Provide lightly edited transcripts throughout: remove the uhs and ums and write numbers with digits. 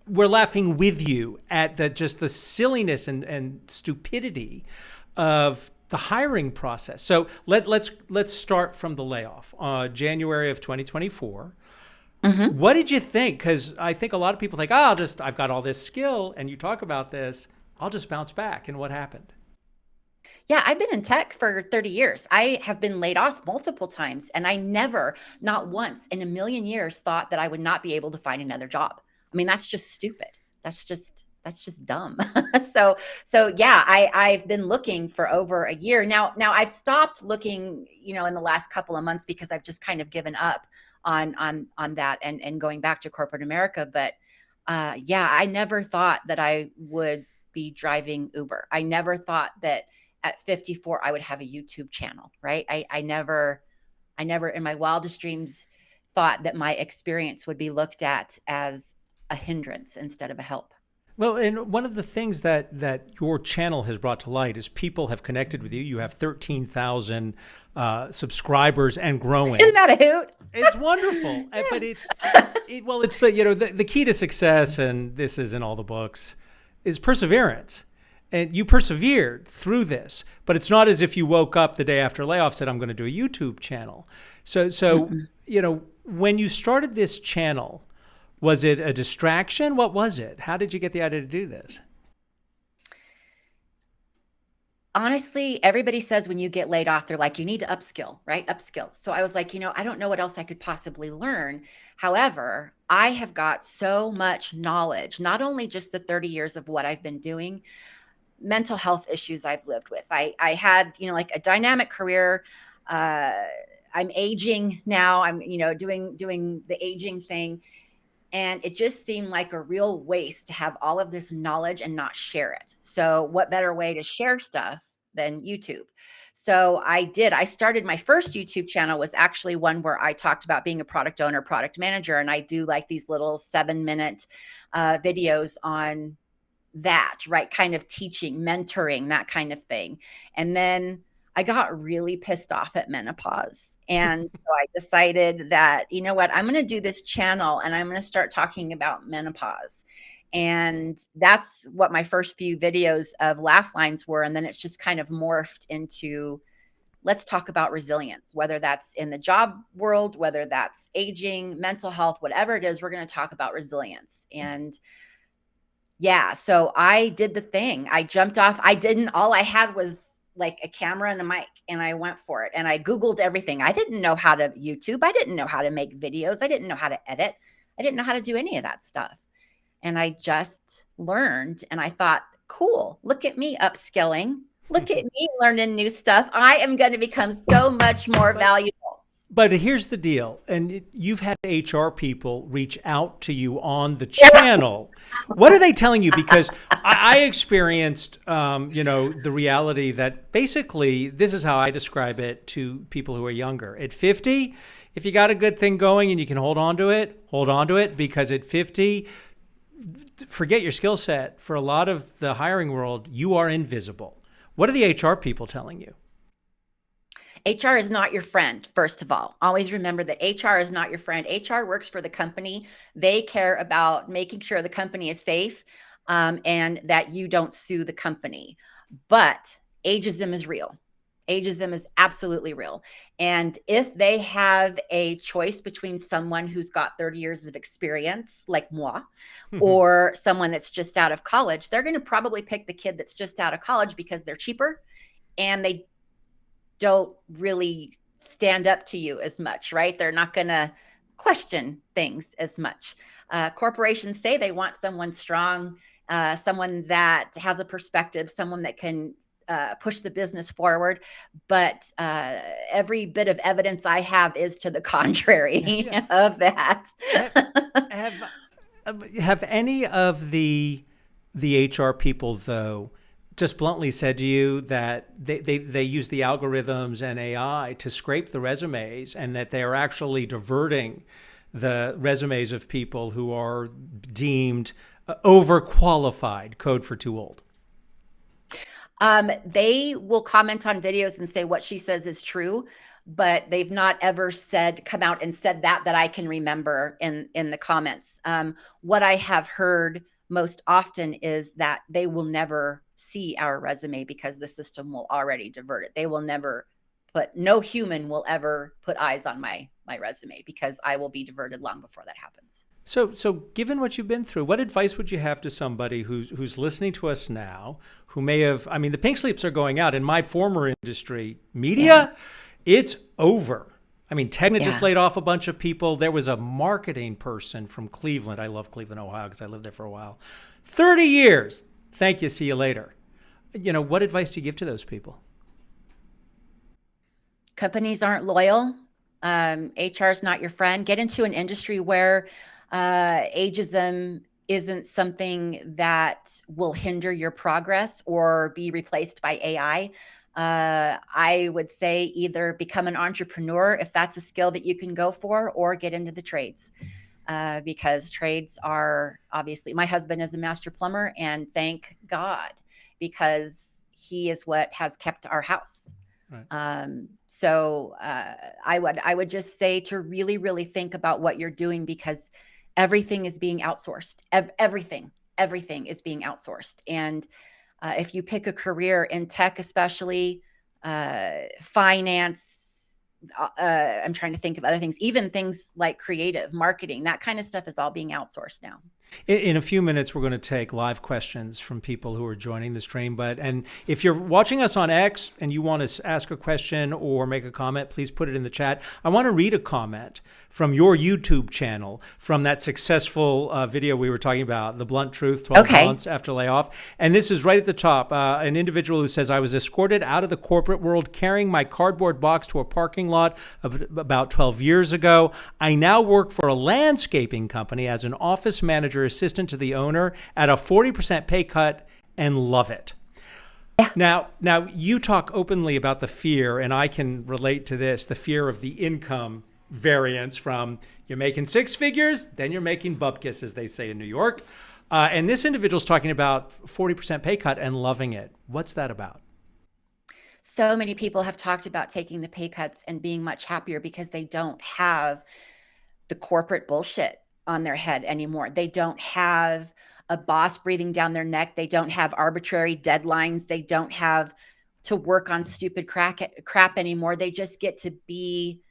we're laughing with you at just the silliness and stupidity of the hiring process. So let's start from the layoff, January of 2024. Hmm. What did you think? Because I think a lot of people think, oh, I've got all this skill, and you talk about this, I'll just bounce back. And what happened? Yeah, I've been in tech for 30 years. I have been laid off multiple times, and I never, not once in a million years, thought that I would not be able to find another job. I mean, that's just stupid. That's just dumb. so so yeah, I've been looking for over a year now. Now I've stopped looking, in the last couple of months because I've just kind of given up on that and going back to corporate America. But yeah, I never thought that I would be driving Uber. I never thought that at 54 I would have a YouTube channel, right? I never in my wildest dreams thought that my experience would be looked at as a hindrance instead of a help. Well, and one of the things that your channel has brought to light is people have connected with you. You have 13,000 subscribers and growing. Isn't that a hoot? It's wonderful, but well, it's the key to success, and this is in all the books, is perseverance. And you persevered through this, but it's not as if you woke up the day after layoff said, I'm going to do a YouTube channel. So Mm-mm. when you started this channel, was it a distraction? What was it? How did you get the idea to do this? Honestly, everybody says when you get laid off, they're like, you need to upskill, right? Upskill. So I was like, I don't know what else I could possibly learn. However, I have got so much knowledge, not only just the 30 years of what I've been doing, mental health issues I've lived with. I had, like a dynamic career. Uh, I'm aging now. I'm, doing the aging thing. And it just seemed like a real waste to have all of this knowledge and not share it. So what better way to share stuff than YouTube? So I did. I started my first YouTube channel was actually one where I talked about being a product owner, product manager, and I do like these little 7-minute videos on that, right? Kind of teaching, mentoring, that kind of thing. And then I got really pissed off at menopause. And so I decided that, you know what, I'm going to do this channel and I'm going to start talking about menopause. And that's what my first few videos of laugh lines were. And then it's just kind of morphed into let's talk about resilience, whether that's in the job world, whether that's aging, mental health, whatever it is, we're going to talk about resilience. And yeah, so I did the thing. I jumped off. All I had was like a camera and a mic, and I went for it. And I Googled everything. I didn't know how to YouTube. I didn't know how to make videos. I didn't know how to edit. I didn't know how to do any of that stuff. And I just learned, and I thought, cool, look at me upskilling. Look at me learning new stuff. I am going to become so much more But valuable. But here's the deal, and you've had HR people reach out to you on the Yeah. channel. What are they telling you? Because I experienced, the reality that basically this is how I describe it to people who are younger. At 50, if you got a good thing going and you can hold on to it, hold on to it. Because at 50, forget your skill set. For a lot of the hiring world, you are invisible. What are the HR people telling you? HR is not your friend, first of all. Always remember that HR is not your friend. HR works for the company. They care about making sure the company is safe, and that you don't sue the company. But ageism is real. Ageism is absolutely real. And if they have a choice between someone who's got 30 years of experience, like moi, or someone that's just out of college, they're going to probably pick the kid that's just out of college because they're cheaper and they don't really stand up to you as much, right? They're not going to question things as much. Corporations say they want someone strong, someone that has a perspective, someone that can push the business forward. But every bit of evidence I have is to the contrary Yeah. of that. Have have have any of the HR people though just bluntly said to you that they use the algorithms and AI to scrape the resumes, and that they are actually diverting the resumes of people who are deemed overqualified, code for too old? They will comment on videos and say what she says is true. but they've not ever come out and said that I can remember in the comments. What I have heard most often is that they will never see our resume because the system will already divert it. They will never no human will ever put eyes on my resume because I will be diverted long before that happens. So given what you've been through, what advice would you have to somebody who's listening to us now, who may have, I mean, the pink slips are going out. In my former industry, media, it's over. I mean, Tegna just laid off a bunch of people. There was a marketing person from Cleveland. I love Cleveland, Ohio, because I lived there for a while. 30 years. Thank you. See you later. You know, what advice do you give to those people? Companies aren't loyal. HR is not your friend. Get into an industry where ageism isn't something that will hinder your progress or be replaced by AI. I would say either become an entrepreneur if that's a skill that you can go for, or get into the trades. Because trades are obviously, my husband is a master plumber, and thank God, because he is what has kept our house. Right. So I would just say to really, really think about what you're doing, because everything is being outsourced. Everything is being outsourced. And if you pick a career in tech, especially finance, I'm trying to think of other things, even things like creative marketing, that kind of stuff is all being outsourced now. In a few minutes, we're going to take live questions from people who are joining the stream. And if you're watching us on X and you want to ask a question or make a comment, please put it in the chat. I want to read a comment from your YouTube channel from that successful video we were talking about, The Blunt Truth, 12 months after layoff. And this is right at the top. An individual who says, I was escorted out of the corporate world carrying my cardboard box to a parking lot about 12 years ago. I now work for a landscaping company as an office manager assistant to the owner at a 40% pay cut and love it. Yeah. Now you talk openly about the fear, and I can relate to this, the fear of the income variance from you're making six figures, then you're making bupkis, as they say in New York. And this individual's talking about 40% pay cut and loving it. What's that about? So many people have talked about taking the pay cuts and being much happier because they don't have the corporate bullshit on their head anymore. They don't have a boss breathing down their neck. They don't have arbitrary deadlines. They don't have to work on stupid crap anymore. They just get to be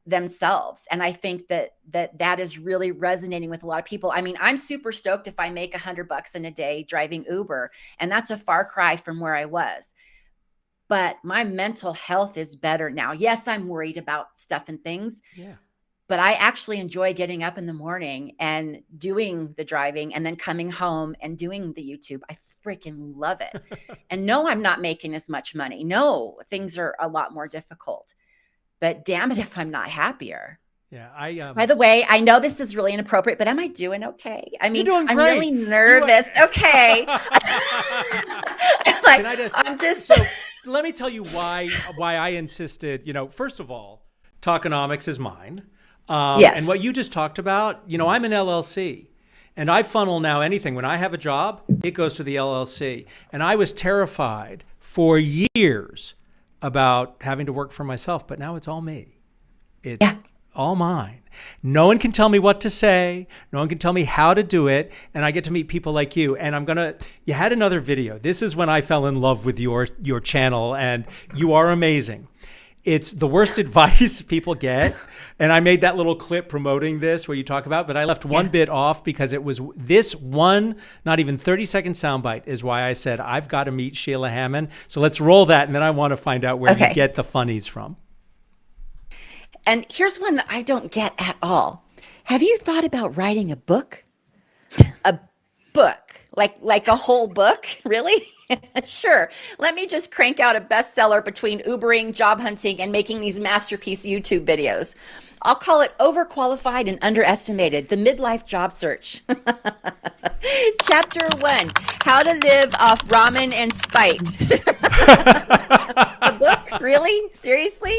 themselves. And I think that is really resonating with a lot of people. I mean, I'm super stoked if I make $100 in a day driving Uber, and that's a far cry from where I was. But my mental health is better now. Yes, I'm worried about stuff and things. Yeah. But I actually enjoy getting up in the morning and doing the driving and then coming home and doing the YouTube. I freaking love it. And no, I'm not making as much money. No, things are a lot more difficult. But damn it if I'm not happier. Yeah, by the way, I know this is really inappropriate, but am I doing okay? I mean, I'm really nervous. Okay. So let me tell you why I insisted, first of all, Talkonomics is mine. Yes. And what you just talked about, I'm an LLC, and I funnel now anything. When I have a job, it goes to the LLC. And I was terrified for years about having to work for myself, but now it's all me. It's all mine. No one can tell me what to say. No one can tell me how to do it. And I get to meet people like you. And you had another video. This is when I fell in love with your channel, and you are amazing. It's the worst advice people get. And I made that little clip promoting this where you talk about, but I left one bit off because it was this one, not even 30-second soundbite is why I said, I've got to meet Sheila Hammond. So let's roll that. And then I want to find out where you get the funnies from. And here's one that I don't get at all. Have you thought about writing a book? A book? Like a whole book? Really? Sure. Let me just crank out a bestseller between Ubering, job hunting, and making these masterpiece YouTube videos. I'll call it Overqualified and Underestimated, the Midlife Job Search. Chapter 1, How to Live Off Ramen and Spite. A book? Really? Seriously?